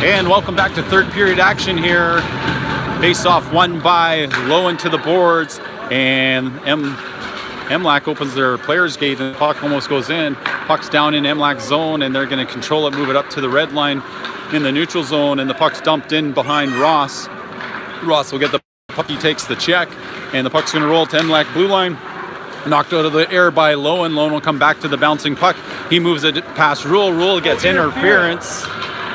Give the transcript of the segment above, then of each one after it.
And welcome back to third period action here. Face-off won by Lowen to the boards, and MLAC opens their players gate and the puck almost goes in. Puck's down in MLAC zone and they're going to control it, move it up to the red line in the neutral zone, and the puck's dumped in behind Ross. Ross will get the puck, he takes the check, and the puck's going to roll to MLAC blue line. Knocked out of the air by Lowen. Lowen will come back to the bouncing puck. He moves it past Rule. Rule gets interference.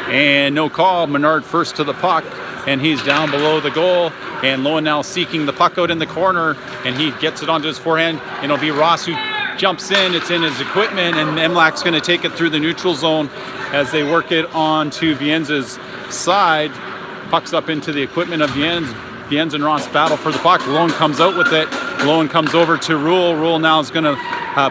And no call. Menard first to the puck, and he's down below the goal. And Lowen now seeking the puck out in the corner, and he gets it onto his forehand. And it'll be Ross who jumps in. It's in his equipment, and MLAC's going to take it through the neutral zone as they work it on to Vienza's side. Puck's up into the equipment of Vienz. Vienz and Ross battle for the puck. Lowen comes out with it. Lowen comes over to Rule. Rule now is going to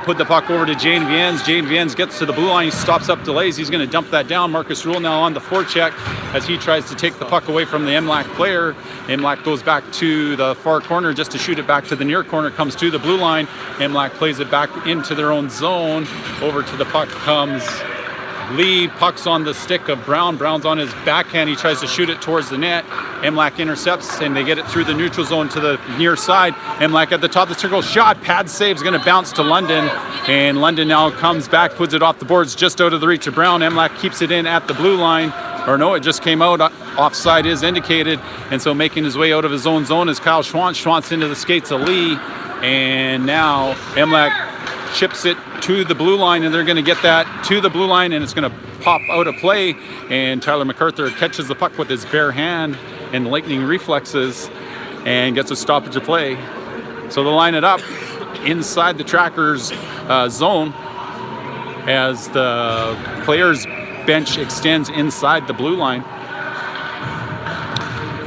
put the puck over to Jane Vienz. Jane Vienz gets to the blue line. He stops up delays. He's going to dump that down. Marcus Rule now on the forecheck as he tries to take the puck away from the MLAC player. MLAC goes back to the far corner just to shoot it back to the near corner. Comes to the blue line. MLAC plays it back into their own zone. Over to the puck comes Lee. Puck's on the stick of Brown. Brown's on his backhand. He tries to shoot it towards the net. MLAC intercepts, and they get it through the neutral zone to the near side. MLAC at the top of the circle. Shot. Pad save is going to bounce to London. And London now comes back, puts it off the boards just out of the reach of Brown. MLAC keeps it in at the blue line. Or no, it just came out. Offside is indicated. And so making his way out of his own zone is Kyle Schwantz. Schwantz into the skates of Lee. And now MLAC chips it to the blue line, and they're going to get that to the blue line, and it's going to pop out of play, and Tyler MacArthur catches the puck with his bare hand and lightning reflexes and gets a stoppage of play. So they'll line it up inside the Trackers zone as the players bench extends inside the blue line.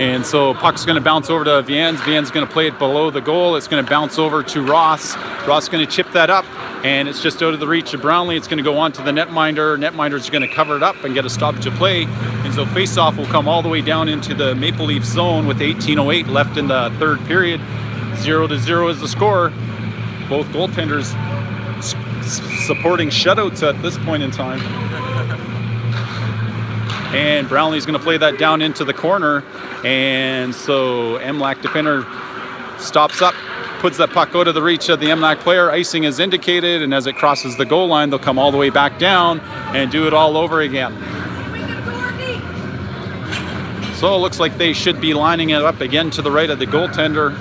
And so puck's going to bounce over to Vienz. Vienz going to play it below the goal. It's going to bounce over to Ross. Ross going to chip that up, and it's just out of the reach of Brownlee. It's going to go on to the netminder. Netminder's going to cover it up and get a stoppage of play. And so face-off will come all the way down into the Maple Leaf zone with 18:08 left in the third period. 0-0 is the score. Both goaltenders supporting shutouts at this point in time. And Brownlee's going to play that down into the corner. And so MLAC defender stops up, puts that puck out of the reach of the MLAC player. Icing is indicated, and as it crosses the goal line, they'll come all the way back down and do it all over again. So it looks like they should be lining it up again to the right of the goaltender.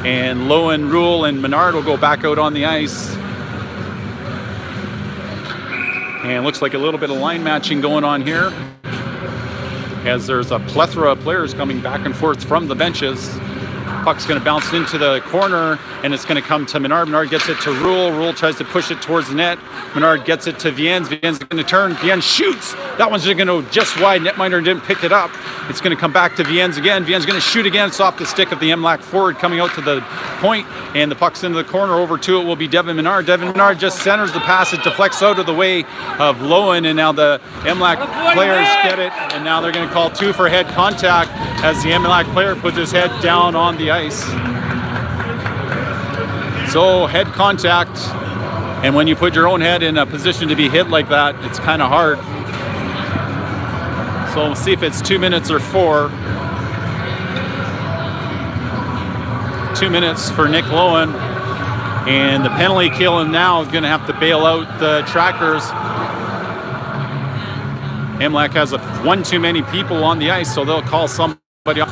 And Lowen, Rule, and Menard will go back out on the ice. And looks like a little bit of line matching going on here, as there's a plethora of players coming back and forth from the benches. Puck's going to bounce into the corner, and it's going to come to Menard. Menard gets it to Rule. Rule tries to push it towards the net. Menard gets it to Vienz. Vienz is going to turn. Vienz shoots. That one's going to go just wide. Netminder didn't pick it up. It's going to come back to Vienz again. Vienz going to shoot again. It's off the stick of the MLAC forward coming out to the point, and the puck's into the corner. Over to it will be Devin Menard. Devin Menard just centers the pass. It deflects out of the way of Lowen, and now the MLAC players get it, and now they're going to call two for head contact as the MLAC player puts his head down on the ice. So head contact, and when you put your own head in a position to be hit like that, it's kind of hard. So we'll see if it's 2 minutes or 4. 2 minutes for Nick Lowen, and the penalty kill now is going to have to bail out the Trackers. MLAC has one too many people on the ice, so they'll call somebody off.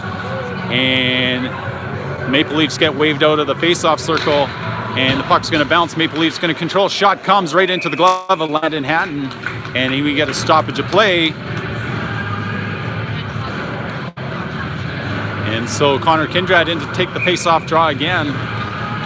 And Maple Leafs get waved out of the face-off circle, and the puck's going to bounce. Maple Leafs going to control. Shot comes right into the glove of Landon Hatton, and we get a stoppage of play. And so Connor Kindred in to take the face-off draw again.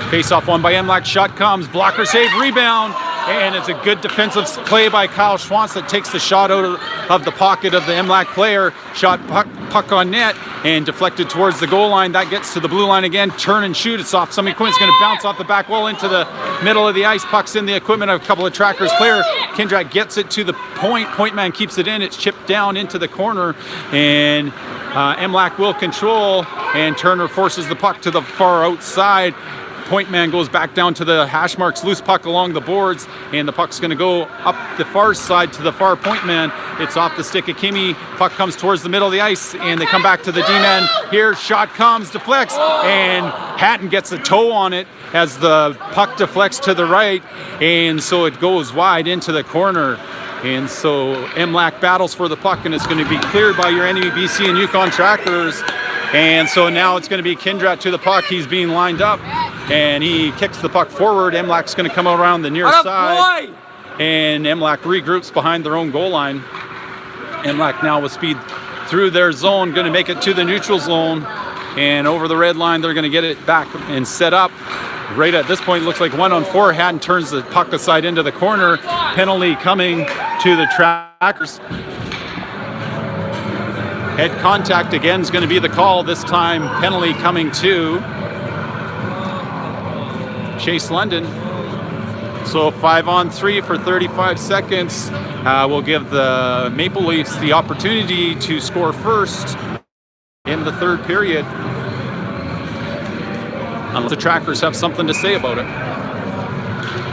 Face-off won by MLAC. Shot comes. Blocker save. Rebound. And it's a good defensive play by Kyle Schwantz that takes the shot out of the pocket of the MLAC player. Shot puck on net and deflected towards the goal line. That gets to the blue line again. Turn and shoot. It's off some equipment. It's going to bounce off the back wall into the middle of the ice. Puck's in the equipment of a couple of Trackers player. Kindred gets it to the point. Point man keeps it in. It's chipped down into the corner. And MLAC will control. And Turner forces the puck to the far outside. point man goes back down to the hash marks, loose puck along the boards, and the puck's going to go up the far side to the far point man. It's off the stick of Kimmy. Puck comes towards the middle of the ice, and they come back to the D-man. Here, shot comes, deflects, and Hatton gets a toe on it as the puck deflects to the right, and so it goes wide into the corner. And so MLAC battles for the puck, and it's going to be cleared by your enemy BC and Yukon Trackers. And so now it's going to be Kindrat to the puck. He's being lined up, and he kicks the puck forward. MLAC's going to come around the near side, and MLAC regroups behind their own goal line. MLAC now with speed through their zone, going to make it to the neutral zone, and over the red line, they're going to get it back and set up. Right at this point, looks like 1-on-4. Hatton turns the puck aside into the corner. Penalty coming to the Trackers. Head contact again is going to be the call. This time, penalty coming to Chase London. So 5-on-3 for 35 seconds. We'll give the Maple Leafs the opportunity to score first in the third period, unless the Trackers have something to say about it.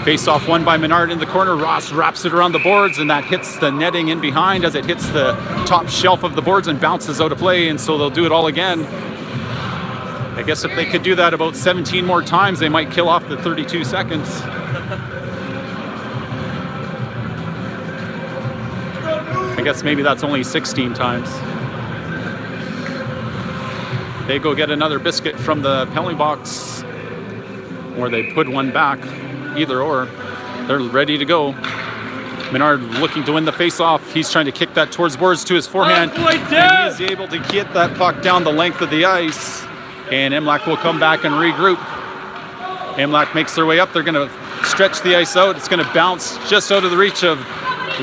Face-off won by Menard in the corner. Ross wraps it around the boards, and that hits the netting in behind as it hits the top shelf of the boards and bounces out of play, and so they'll do it all again. I guess if they could do that about 17 more times, they might kill off the 32 seconds. I guess maybe that's only 16 times. They go get another biscuit from the penalty box, or they put one back. Either or, they're ready to go. Menard looking to win the face-off. He's trying to kick that towards boards to his forehand, and he's able to get that puck down the length of the ice, and MLAC will come back and regroup. MLAC makes their way up. They're going to stretch the ice out. It's going to bounce just out of the reach of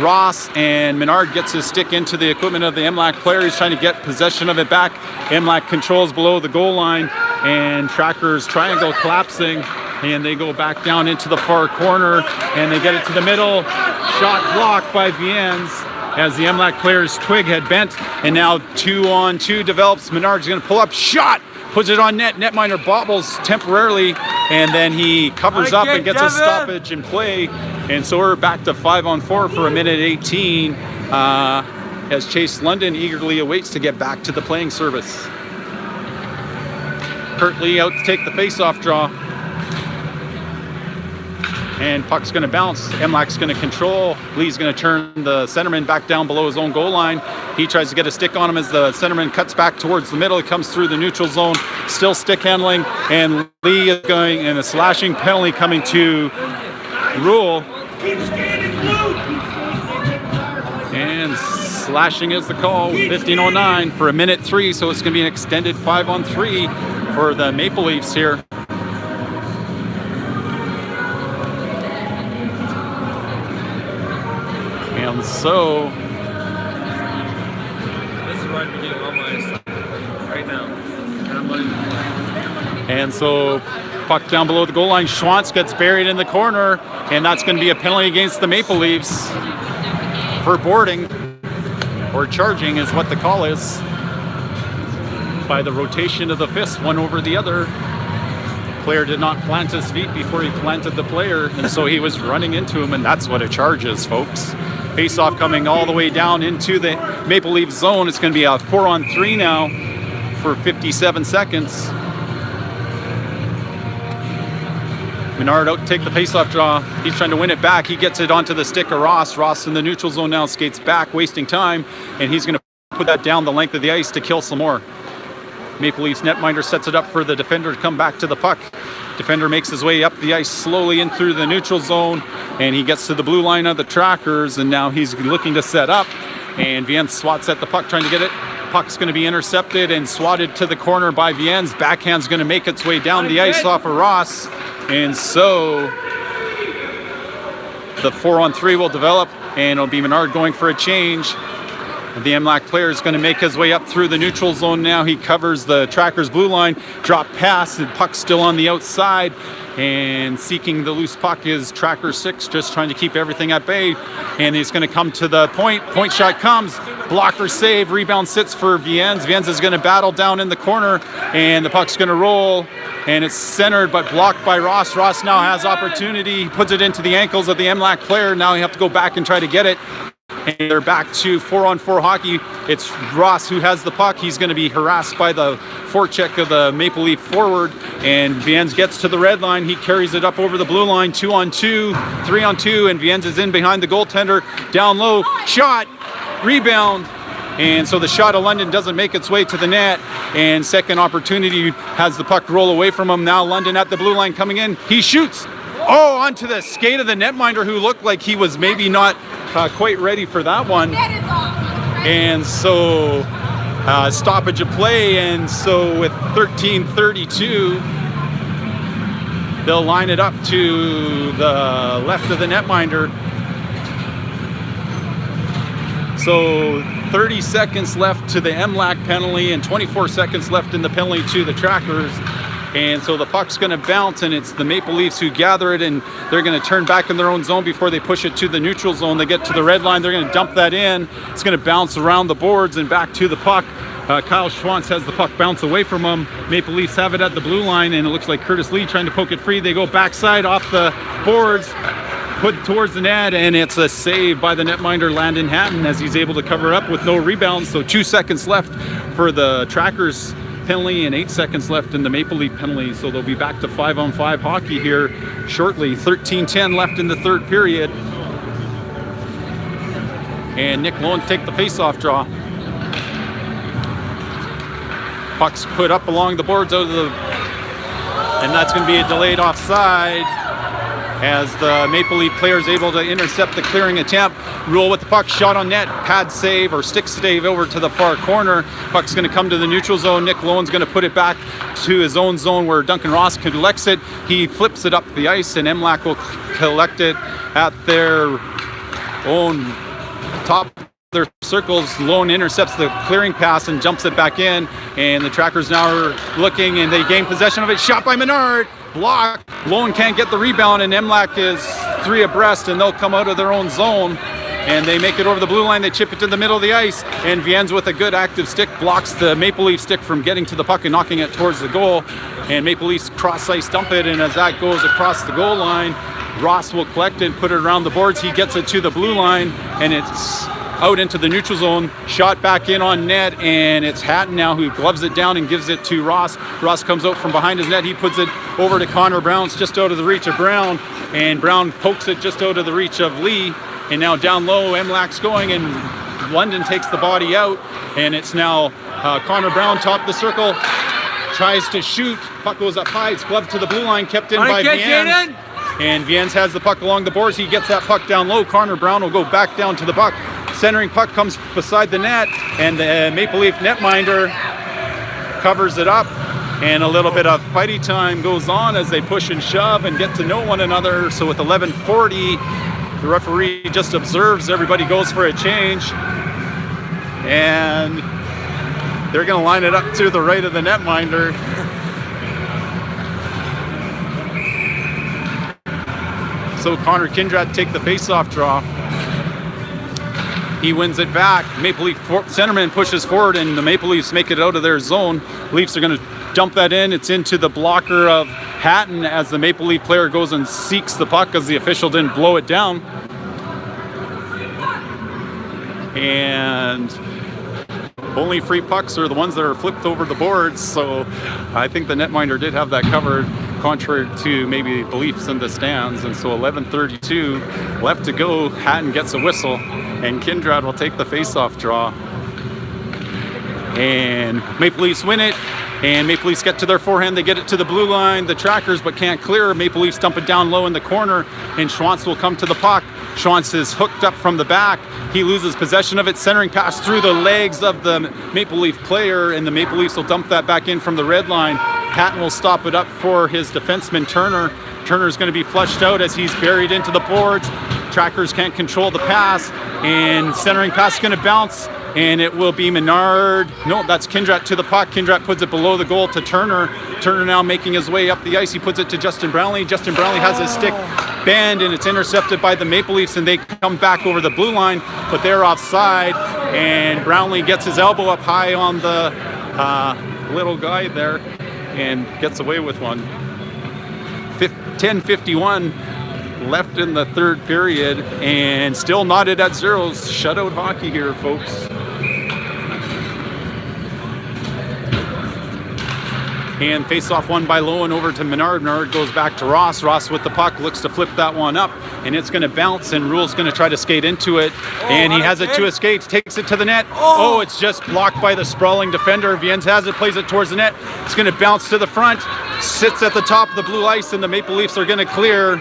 Ross, and Menard gets his stick into the equipment of the MLAC player. He's trying to get possession of it back. MLAC controls below the goal line, and Trackers triangle collapsing, and they go back down into the far corner, and they get it to the middle. Shot blocked by Viens as the MLAC player's twig had bent, and now 2-on-2 develops. Menard's going to pull up, shot, puts it on net. Netminder bobbles temporarily, and then he covers up and gets a stoppage in play. And so we're back to 5-on-4 for 1:18 as Chase London eagerly awaits to get back to the playing service. Kurt Lee out to take the face-off draw. And puck's going to bounce. MLAC's going to control. Lee's going to turn the centerman back down below his own goal line. He tries to get a stick on him as the centerman cuts back towards the middle. He comes through the neutral zone, still stick handling, and Lee is going, and a slashing penalty coming to Rule. And slashing is the call with 15:09 for 1:03, so it's going to be an extended 5-on-3 for the Maple Leafs here. And so this is where I'm getting all my stuff right now. And so puck down below the goal line. Schwantz gets buried in the corner, and that's going to be a penalty against the Maple Leafs for boarding, or charging is what the call is, by the rotation of the fist one over the other. Player did not plant his feet before he planted the player, and so he was running into him, and that's what a charge is, folks. Face-off coming all the way down into the Maple Leaf zone. It's going to be a 4-on-3 now for 57 seconds. Menard out to take the face-off draw. He's trying to win it back. He gets it onto the stick of Ross. Ross in the neutral zone now skates back, wasting time, and he's going to put that down the length of the ice to kill some more. Maple Leafs netminder sets it up for the defender to come back to the puck. Defender makes his way up the ice slowly in through the neutral zone, and he gets to the blue line of the Trackers, and now he's looking to set up, and Viens swats at the puck trying to get it. Puck's going to be intercepted and swatted to the corner by Viens. Backhand's going to make its way down the ice off of Ross, and so the 4-on-3 will develop, and it'll be Menard going for a change. The MLAC player is going to make his way up through the neutral zone now. He covers the Trackers blue line, drop pass, and puck's still on the outside. And seeking the loose puck is Tracker 6, just trying to keep everything at bay. And he's going to come to the point. Point shot comes. blocker save, rebound sits for Viens. Viens is going to battle down in the corner, and the puck's going to roll, and it's centered but blocked by Ross. Ross now has opportunity. He puts it into the ankles of the MLAC player. Now you have to go back and try to get it. And they're back to 4-on-4 hockey. It's Ross who has the puck. He's going to be harassed by the forecheck of the Maple Leaf forward. And Viens gets to the red line. He carries it up over the blue line. 2-on-2, 3-on-2, and Viens is in behind the goaltender. Down low, shot, rebound. And so the shot of London doesn't make its way to the net. And second opportunity has the puck roll away from him. Now London at the blue line coming in. He shoots. Oh, onto the skate of the netminder, who looked like he was maybe not quite ready for that one. And so stoppage of play. And so with 13:32, they'll line it up to the left of the netminder. So 30 seconds left to the MLAC penalty and 24 seconds left in the penalty to the Trackers. And so the puck's going to bounce, and it's the Maple Leafs who gather it, and they're going to turn back in their own zone before they push it to the neutral zone. They get to the red line. They're going to dump that in. It's going to bounce around the boards and back to the puck. Kyle Schwantz has the puck bounce away from him. Maple Leafs have it at the blue line, and it looks like Curtis Lee trying to poke it free. They go backside off the boards, put towards the net, and it's a save by the netminder Landon Hatton as he's able to cover up with no rebounds. So 2 seconds left for the Trackers penalty and 8 seconds left in the Maple Leaf penalty. So they'll be back to 5-on-5 hockey here shortly. 13:10 left in the third period. And Nick Lowen take the face-off draw. Puck's put up along the boards out of the, and that's going to be a delayed offside as the Maple Leaf player is able to intercept the clearing attempt. Roll with the puck, shot on net, pad save or stick save over to the far corner. Puck's going to come to the neutral zone. Nick Lowen's going to put it back to his own zone where Duncan Ross collects it. He flips it up the ice, and MLAC will collect it at their own top of their circles. Lowen intercepts the clearing pass and jumps it back in, and the Trackers now are looking, and they gain possession of it. Shot by Menard. Block. Lowen can't get the rebound, and MLAC is 3 abreast, and they'll come out of their own zone. And they make it over the blue line. They chip it to the middle of the ice, and Viens with a good active stick blocks the Maple Leaf stick from getting to the puck and knocking it towards the goal. And Maple Leafs cross ice dump it, and as that goes across the goal line, Ross will collect it and put it around the boards. He gets it to the blue line, and it's out into the neutral zone. Shot back in on net, and it's Hatton now who gloves it down and gives it to Ross. Ross comes out from behind his net. He puts it over to Connor Brown. It's just out of the reach of Brown, and Brown pokes it just out of the reach of Lee. And now down low, MLAC's going, and London takes the body out, and it's now Connor Brown top the circle, tries to shoot. Puck goes up high. It's gloved to the blue line, kept in by Viens. And Viens has the puck along the boards. He gets that puck down low. Connor Brown will go back down to the puck. Centering puck comes beside the net, and the Maple Leaf netminder covers it up. And a little bit of fighting time goes on as they push and shove and get to know one another. So with 11:40, the referee just observes everybody goes for a change. And they're going to line it up to the right of the netminder. So Connor Kindrat take the face-off draw. He wins it back. Maple Leaf centerman pushes forward, and the Maple Leafs make it out of their zone. Leafs are going to dump that in. It's into the blocker of Hatton as the Maple Leaf player goes and seeks the puck because the official didn't blow it down. And only free pucks are the ones that are flipped over the boards, so I think the netminder did have that covered, contrary to maybe beliefs in the stands. And so 11:32 left to go. Hatton gets a whistle, and Kindred will take the face-off draw. And Maple Leafs win it, and Maple Leafs get to their forehand. They get it to the blue line, the Trackers, but can't clear. Maple Leafs dump it down low in the corner, and Schwantz will come to the puck. Schwantz is hooked up from the back. He loses possession of it. Centering pass through the legs of the Maple Leaf player, and the Maple Leafs will dump that back in from the red line. Hatton will stop it up for his defenseman Turner. Turner's going to be flushed out as he's buried into the boards. Trackers can't control the pass, and centering pass is going to bounce, and it will be Menard. No, that's Kindrat to the puck. Kindrat puts it below the goal to Turner. Turner now making his way up the ice. He puts it to Justin Brownlee. Justin Brownlee has his stick bend, and it's intercepted by the Maple Leafs, and they come back over the blue line, but they're offside, and Brownlee gets his elbow up high on the little guy there and gets away with one. 10:51 left in the third period, and still knotted at zeros. Shutout hockey here, folks. And face-off won by Lowen over to Menard. Menard goes back to Ross. Ross with the puck, looks to flip that one up, and it's going to bounce, and Rule's going to try to skate into it, and he has it to his skates, takes it to the net. Oh, it's just blocked by the sprawling defender. Viennes has it, plays it towards the net. It's going to bounce to the front, sits at the top of the blue ice, and the Maple Leafs are going to clear.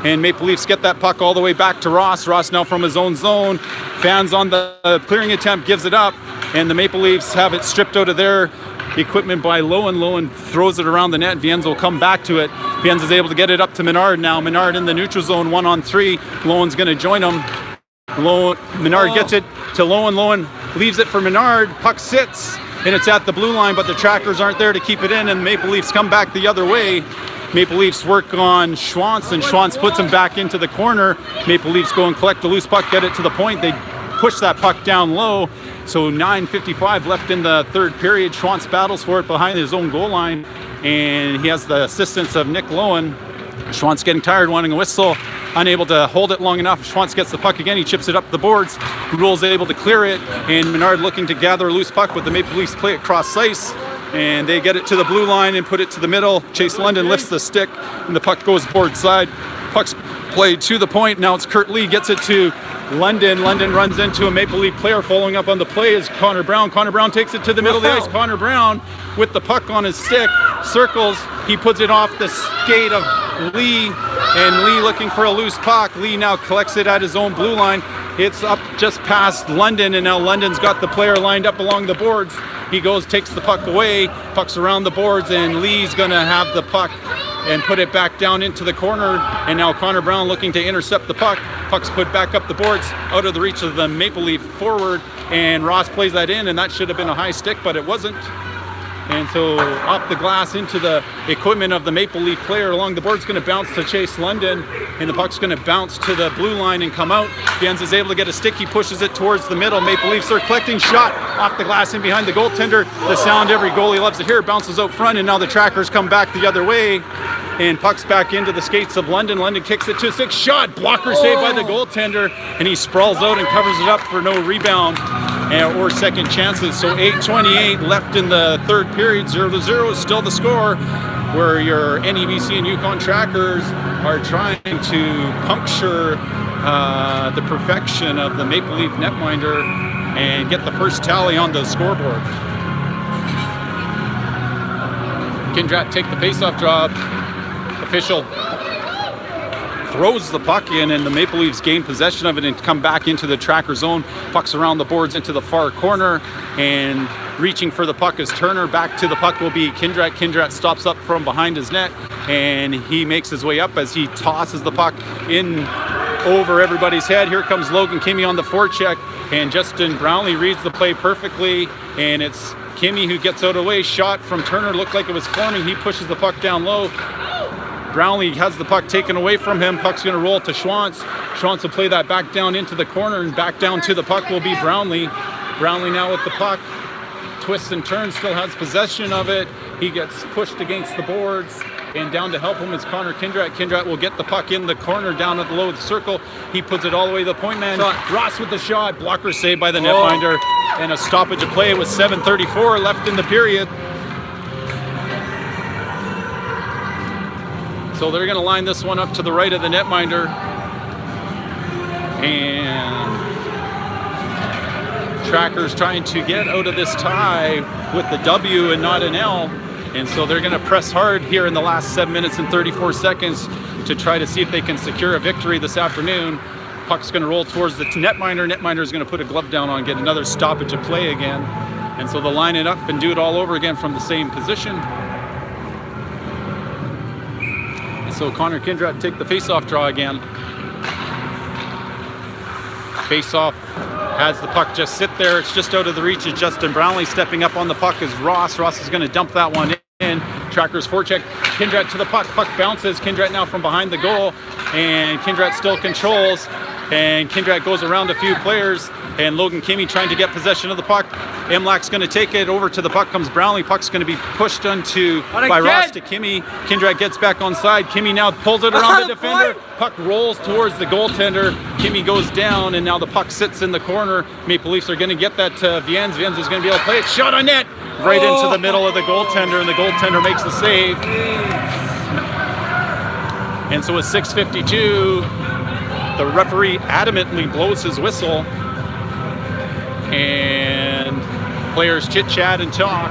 And Maple Leafs get that puck all the way back to Ross. Ross now from his own zone. Fans on the clearing attempt, gives it up, and the Maple Leafs have it stripped out of their equipment by Lowen. Lowen throws it around the net. Viennes will come back to it. Viennes is able to get it up to Menard now. Menard in the neutral zone, 1-on-3. Lowen's going to join him. Menard gets it to Lowen. Lowen leaves it for Menard. Puck sits, and it's at the blue line, but the trackers aren't there to keep it in, and Maple Leafs come back the other way. Maple Leafs work on Schwantz, and Schwantz puts him back into the corner. Maple Leafs go and collect the loose puck, get it to the point. They push that puck down low. So 9:55 left in the third period. Schwantz battles for it behind his own goal line, and he has the assistance of Nick Lowen. Schwantz getting tired, wanting a whistle, unable to hold it long enough. Schwantz gets the puck again. He chips it up the boards. Rule's able to clear it, and Menard looking to gather a loose puck, but the Maple Leafs play it cross ice, and they get it to the blue line and put it to the middle. Chase London lifts the stick, and the puck goes board side. Puck's played to the point. Now it's Kurt Lee gets it to London. London runs into a Maple Leaf player. Following up on the play is Connor Brown. Connor Brown takes it to the middle of the ice. Connor Brown with the puck on his stick, circles. He puts it off the skate of Lee, and Lee looking for a loose puck. Lee now collects it at his own blue line. It's up just past London, and now London's got the player lined up along the boards. He goes, takes the puck away, puck's around the boards, and Lee's gonna have the puck and put it back down into the corner. And now Connor Brown looking to intercept the puck. Puck's put back up the boards, out of the reach of the Maple Leaf forward, and Ross plays that in, and that should have been a high stick, but it wasn't. And so off the glass into the equipment of the Maple Leaf player along the board. It's going to bounce to Chase London, and the puck's going to bounce to the blue line and come out. Viennes is able to get a stick. He pushes it towards the middle. Maple Leafs are collecting, shot off the glass in behind the goaltender. The sound every goalie loves to hear. Bounces out front, and now the trackers come back the other way, and puck's back into the skates of London. London kicks it to a six shot. Blocker saved by the goaltender, and he sprawls out and covers it up for no rebound or second chances. So 8:28 left in the third period. 0-0 is still the score, where your NEBC and Yukon trackers are trying to puncture the perfection of the Maple Leaf netminder and get the first tally on the scoreboard. Kindrat take the faceoff job. Official throws the puck in, and the Maple Leafs gain possession of it and come back into the tracker zone. Puck's around the boards into the far corner, and reaching for the puck is Turner. Back to the puck will be Kindrat. Kindrat stops up from behind his net, and he makes his way up as he tosses the puck in over everybody's head. Here comes Logan Kimmy on the forecheck, and Justin Brownlee reads the play perfectly, and it's Kimmy who gets out of the way. Shot from Turner looked like it was forming. He pushes the puck down low. Brownlee has the puck taken away from him. Puck's going to roll to Schwantz. Schwantz will play that back down into the corner, and back down to the puck will be Brownlee. Brownlee now with the puck. Twists and turns, still has possession of it. He gets pushed against the boards, and down to help him is Connor Kindrat. Kindrat will get the puck in the corner down at the low of the circle. He puts it all the way to the point man. Ross with the shot. Blocker saved by the netminder, and a stoppage of play with 7:34 left in the period. So they're going to line this one up to the right of the netminder, and trackers trying to get out of this tie with the W and not an L, and so they're going to press hard here in the last 7 minutes and 34 seconds to try to see if they can secure a victory this afternoon. Puck's going to roll towards the netminder. Netminder is going to put a glove down on, get another stoppage of play again, and so they'll line it up and do it all over again from the same position. So Connor Kindrat take the face-off draw again. Face-off has the puck just sit there. It's just out of the reach of Justin Brownlee. Stepping up on the puck is Ross. Ross is going to dump that one in. Tracker's forecheck. Kindrat to the puck. Puck bounces. Kindrat now from behind the goal. and Kindrat still controls, and Kindrat goes around a few players, and Logan Kimmy trying to get possession of the puck. MLAC's going to take it over to the puck, comes Brownlee. Puck's going to be pushed onto by Ross to Kimmy. Kindrat gets back on side. Kimmy now pulls it around the defender. Puck rolls towards the goaltender. Kimmy goes down, and now the puck sits in the corner. Maple Leafs are going to get that to Viens. Viens is going to be able to play it. Shot on net right into the middle of the goaltender, and the goaltender makes the save. And so with 6:52, the referee adamantly blows his whistle, and players chit-chat and talk.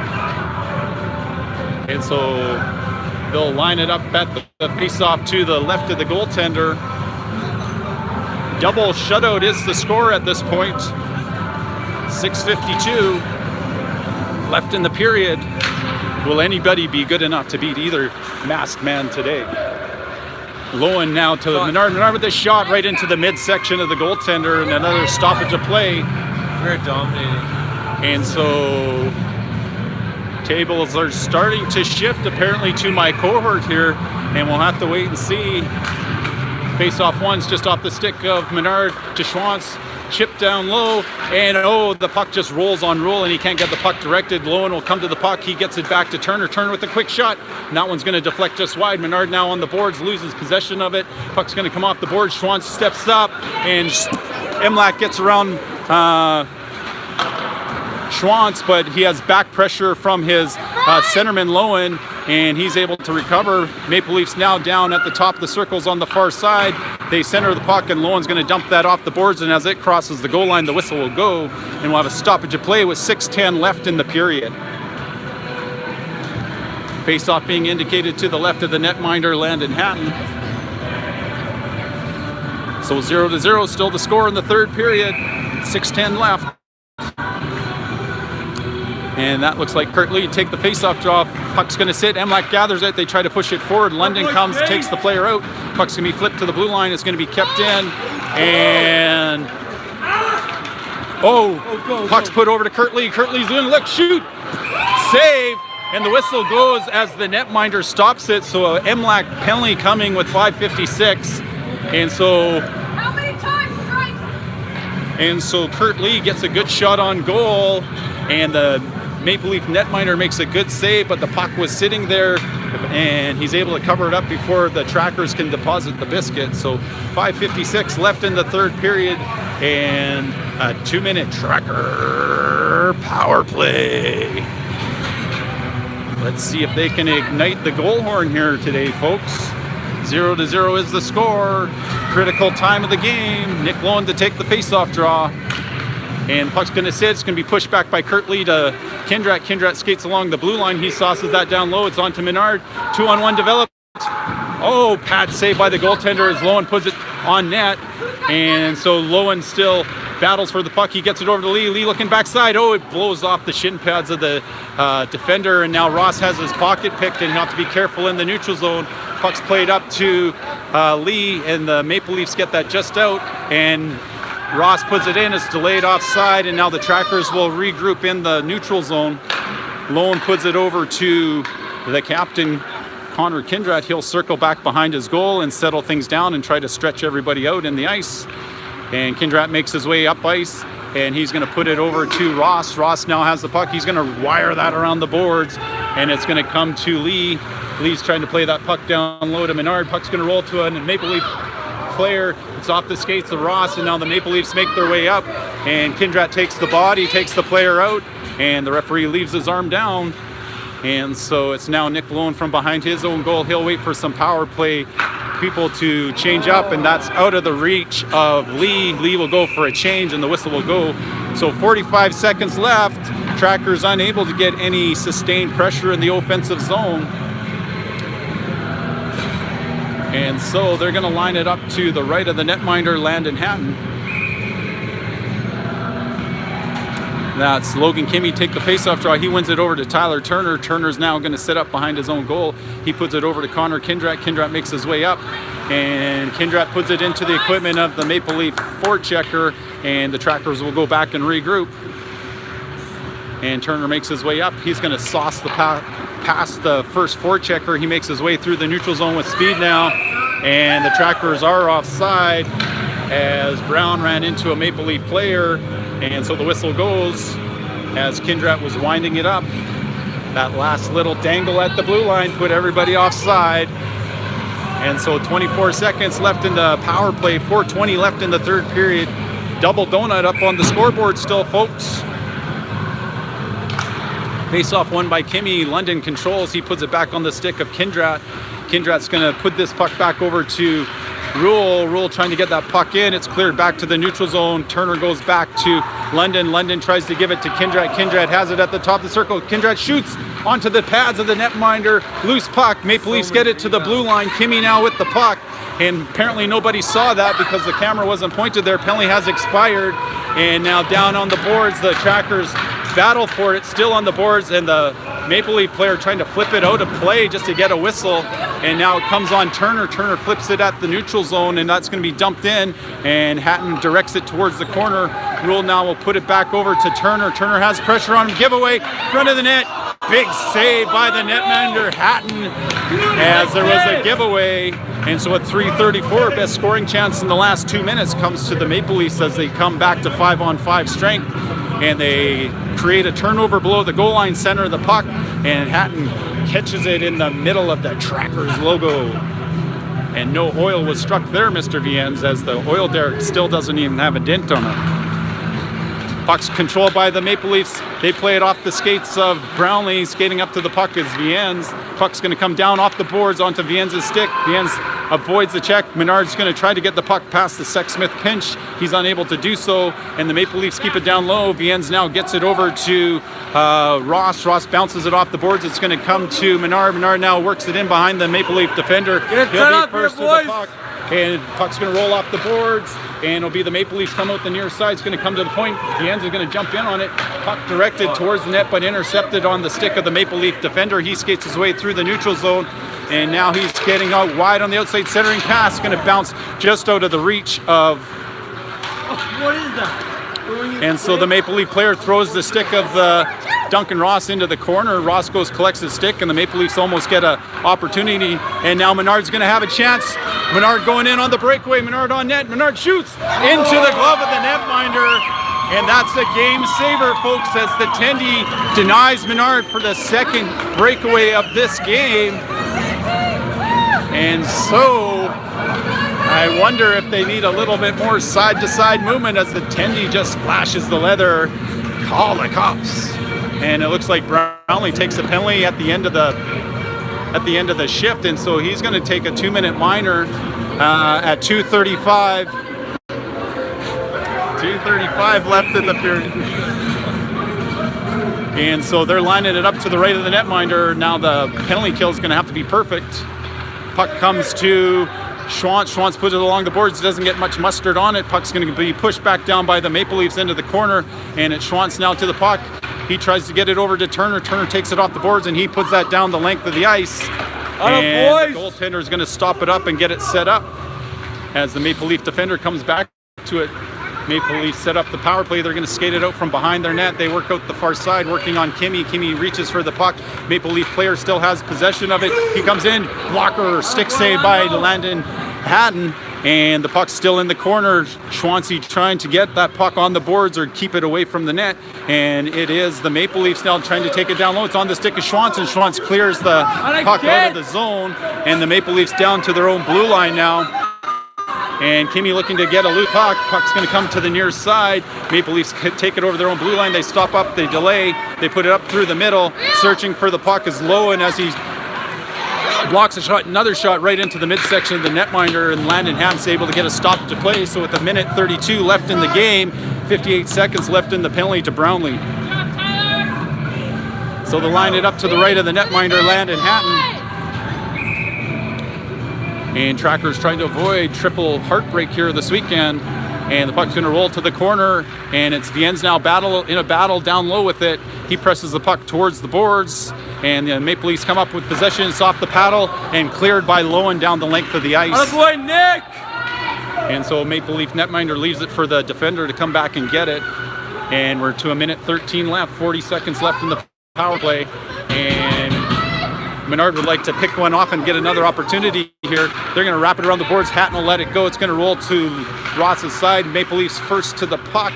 And so they'll line it up at the face-off to the left of the goaltender. Double shutout is the score at this point. 6:52 left in the period. Will anybody be good enough to beat either masked man today? Lowen now to Menard. Menard with a shot right into the midsection of the goaltender, and another stoppage of play. We're dominating. And so tables are starting to shift apparently to my cohort here, and we'll have to wait and see. Face-off one's just off the stick of Menard to Schwantz. Chip down low, and the puck just rolls on roll, and he can't get the puck directed. Lowen will come to the puck. He gets it back to Turner. Turner with a quick shot, and that one's going to deflect just wide. Menard now on the boards, loses possession of it. Puck's going to come off the board. Schwantz steps up, and MLAC gets around Schwantz, but he has back pressure from his centerman Lowen, and he's able to recover. Maple Leafs now down at the top of the circles on the far side. They center the puck, and Lowen's going to dump that off the boards, and as it crosses the goal line, the whistle will go, and we'll have a stoppage of play with 6:10 left in the period. Face-off being indicated to the left of the netminder, Landon Hatton. So 0-0, still the score in the third period. 6:10 left. And that looks like Kurt Lee take the face-off draw. Puck's going to sit. MLAC gathers it. They try to push it forward. London comes, takes the player out. Puck's going to be flipped to the blue line. It's going to be kept in. And puck's put over to Kurt Lee. Kurt Lee's in. Look, shoot. Save. And the whistle goes as the netminder stops it. So a MLAC penalty coming with 5:56. And so how many times strikes? And so Kurt Lee gets a good shot on goal, and the Maple Leaf netminder makes a good save, but the puck was sitting there, and he's able to cover it up before the trackers can deposit the biscuit. So 5:56 left in the third period, and a 2-minute tracker power play. Let's see if they can ignite the goal horn here today, folks. 0-0 is the score. Critical time of the game. Nick Lowen to take the face-off draw. And the puck's going to sit. It's going to be pushed back by Kurt Lee to Kindrat. Kindrat skates along the blue line. He sauces that down low. It's on to Menard. 2-on-1 developed. Pad save by the goaltender as Lowen puts it on net. And so Lowen still battles for the puck. He gets it over to Lee. Lee looking backside. It blows off the shin pads of the defender. And now Ross has his pocket picked, and he'll have to be careful in the neutral zone. Puck's played up to Lee, and the Maple Leafs get that just out. And Ross puts it in. It's delayed offside, and now the trackers will regroup in the neutral zone. Lowen puts it over to the captain, Connor Kindrat. He'll circle back behind his goal and settle things down and try to stretch everybody out in the ice. And Kindrat makes his way up ice, and he's going to put it over to Ross. Ross now has the puck. He's going to wire that around the boards, and it's going to come to Lee. Lee's trying to play that puck down low to Menard. Puck's going to roll to a Maple Leaf player. It's off the skates of Ross, and now the Maple Leafs make their way up, and Kindrat takes the body, takes the player out, and the referee leaves his arm down. And so it's now Nick Lowen from behind his own goal. He'll wait for some power play people to change up, and that's out of the reach of Lee. Lee will go for a change, and the whistle will go. So 45 seconds left. Trackers unable to get any sustained pressure in the offensive zone. And so they're going to line it up to the right of the netminder, Landon Hatton. That's Logan Kimmy take the faceoff draw. He wins it over to Tyler Turner. Turner's now going to sit up behind his own goal. He puts it over to Connor Kindrat. Kindrat makes his way up, and Kindrat puts it into the equipment of the Maple Leaf forechecker, and the trackers will go back and regroup. And Turner makes his way up. He's going to sauce the past the first forechecker. He makes his way through the neutral zone with speed now. and the Trackers are offside as Brown ran into a Maple Leaf player, and so the whistle goes as Kindrat was winding it up. That last little dangle at the blue line put everybody offside. And so 24 seconds left in the power play, 4:20 left in the third period. Double donut up on the scoreboard still, folks. Face-off won by Kimmy. London controls. He puts it back on the stick of Kindrat. Kindrat's going to put this puck back over to Rule. Rule trying to get that puck in. It's cleared back to the neutral zone. Turner goes back to London. London tries to give it to Kindrat. Kindrat has it at the top of the circle. Kindrat shoots onto the pads of the netminder. Loose puck. Maple Leafs get it to the blue line. Kimmy now with the puck. And apparently nobody saw that because the camera wasn't pointed there. Penalty has expired. And now down on the boards, the Trackers battle for it, still on the boards, and the Maple Leaf player trying to flip it out of play just to get a whistle. And now it comes on Turner. Turner flips it at the neutral zone, and that's going to be dumped in. And Hatton directs it towards the corner. Rule now will put it back over to Turner. Turner has pressure on him. Giveaway, front of the net. Big save by the netminder, Hatton, as there was a giveaway. And so at 3:34, best scoring chance in the last 2 minutes comes to the Maple Leafs as they come back to 5-on-5 strength. And they create a turnover below the goal line, center of the puck, and Hatton catches it in the middle of the Trackers logo. And no oil was struck there, Mr. Viennes, as the oil derrick still doesn't even have a dent on it. Puck's controlled by the Maple Leafs. They play it off the skates of Brownlee. Skating up to the puck is Viennes. Puck's going to come down off the boards onto Viennes' stick. Viennes avoids the check. Menard's going to try to get the puck past the Sexsmith pinch. He's unable to do so, and the Maple Leafs keep it down low. Viennes now gets it over to Ross. Ross bounces it off the boards. It's going to come to Menard. Menard now works it in behind the Maple Leaf defender. Get it set up here, boys. And puck's going to roll off the boards, and it'll be the Maple Leafs come out the near side. It's going to come to the point. Viennes is going to jump in on it. Puck directed towards the net, but intercepted on the stick of the Maple Leaf defender. He skates his way through the neutral zone, and now he's getting out wide on the outside. Centering pass going to bounce just out of the reach of... What is that? And so the Maple Leaf player throws the stick of the Duncan Ross into the corner. Ross goes, collects his stick, and the Maple Leafs almost get an opportunity. And now Menard's going to have a chance. Menard going in on the breakaway. Menard on net. Menard shoots into the glove of the netminder. And that's a game saver, folks, as the Tendy denies Menard for the second breakaway of this game. And so I wonder if they need a little bit more side-to-side movement as the Tendy just flashes the leather. Call the cops. And it looks like Brownlee takes a penalty at the end of the shift, and so he's going to take a 2-minute minor at 2:35. 2:35 left in the period. And so they're lining it up to the right of the netminder. Now the penalty kill is going to have to be perfect. Puck comes to Schwantz. Schwantz puts it along the boards. Doesn't get much mustard on it. Puck's going to be pushed back down by the Maple Leafs into the corner, and it's Schwantz now to the puck. He tries to get it over to Turner. Turner takes it off the boards, and he puts that down the length of the ice. And the goaltender is going to stop it up and get it set up as the Maple Leaf defender comes back to it. Maple Leafs set up the power play. They're going to skate it out from behind their net. They work out the far side, working on Kimmy. Kimmy reaches for the puck. Maple Leaf player still has possession of it. He comes in, blocker, stick save by Landon Hatton, and the puck's still in the corner. Schwancy trying to get that puck on the boards or keep it away from the net, and it is the Maple Leafs now trying to take it down low. It's on the stick of Schwantz, and Schwantz clears the puck out of the zone, and the Maple Leafs down to their own blue line now. And Kimmy looking to get a loose puck. Puck's going to come to the near side. Maple Leafs take it over their own blue line. They stop up, they delay, they put it up through the middle. Searching for the puck is low, and as he blocks a shot, another shot right into the midsection of the netminder, and Landon Hamp's able to get a stop to play. So with 1:32 left in the game, 58 seconds left in the penalty to Brownlee. So they line it up to the right of the netminder, Landon Hatton. And Trackers trying to avoid triple heartbreak here this weekend. And the puck's going to roll to the corner, and it's Viennes now in a battle down low with it. He presses the puck towards the boards, and the Maple Leafs come up with possession. It's off the paddle and cleared by Lowen down the length of the ice. Oh boy, Nick! And so Maple Leaf netminder leaves it for the defender to come back and get it. And we're to 1:13 left, 40 seconds left in the power play. And Menard would like to pick one off and get another opportunity here. They're going to wrap it around the boards. Hatton will let it go. It's going to roll to Ross's side. Maple Leafs first to the puck.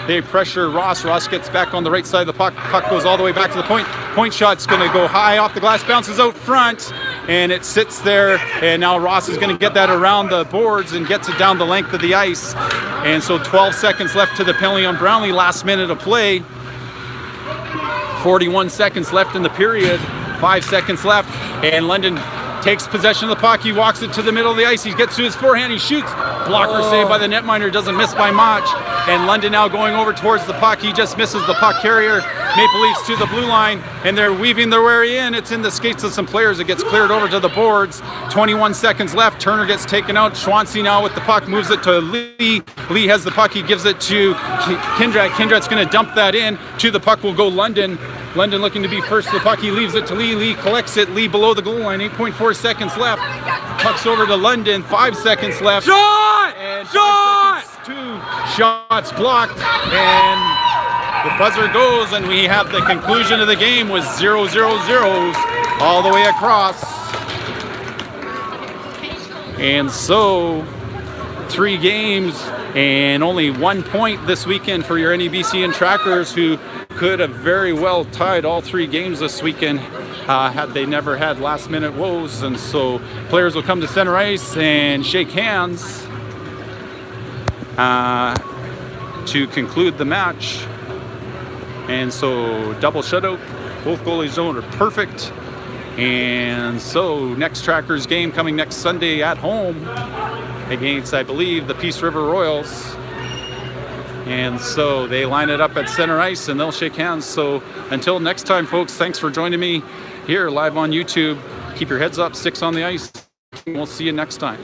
They pressure Ross. Ross gets back on the right side of the puck. Puck goes all the way back to the point. Point shot's going to go high off the glass, bounces out front, and it sits there. And now Ross is going to get that around the boards and gets it down the length of the ice. And so 12 seconds left to the penalty on Brownlee. Last minute of play. 41 seconds left in the period. 5 seconds left. And London takes possession of the puck. He walks it to the middle of the ice. He gets to his forehand. He shoots. Blocker saved by the netminder. Doesn't miss by much. And London now going over towards the puck. He just misses the puck carrier. Maple Leafs to the blue line. And they're weaving their way in. It's in the skates of some players. It gets cleared over to the boards. 21 seconds left. Turner gets taken out. Schwancy now with the puck. Moves it to Lee. Lee has the puck. He gives it to Kindrat. Kindrat's going to dump that in. To the puck will go London. London looking to be first to the puck. He leaves it to Lee. Lee collects it. Lee below the goal line. 8.4 seconds left. Puck's over to London. 5 seconds left. Shot! And Shot! 2 shots blocked. And the buzzer goes, and we have the conclusion of the game with 0-0-0s all the way across. And so 3 games and only 1 point this weekend for your NEBCN trackers, who could have very well tied all 3 games this weekend had they never had last minute woes. And so players will come to center ice and shake hands to conclude the match. And so double shutout, both goalies zone are perfect. And so next trackers game coming next Sunday at home against, I believe, the Peace River Royals. And so they line it up at center ice and they'll shake hands. So until next time, folks, thanks for joining me here live on YouTube. Keep your heads up, sticks on the ice. We'll see you next time.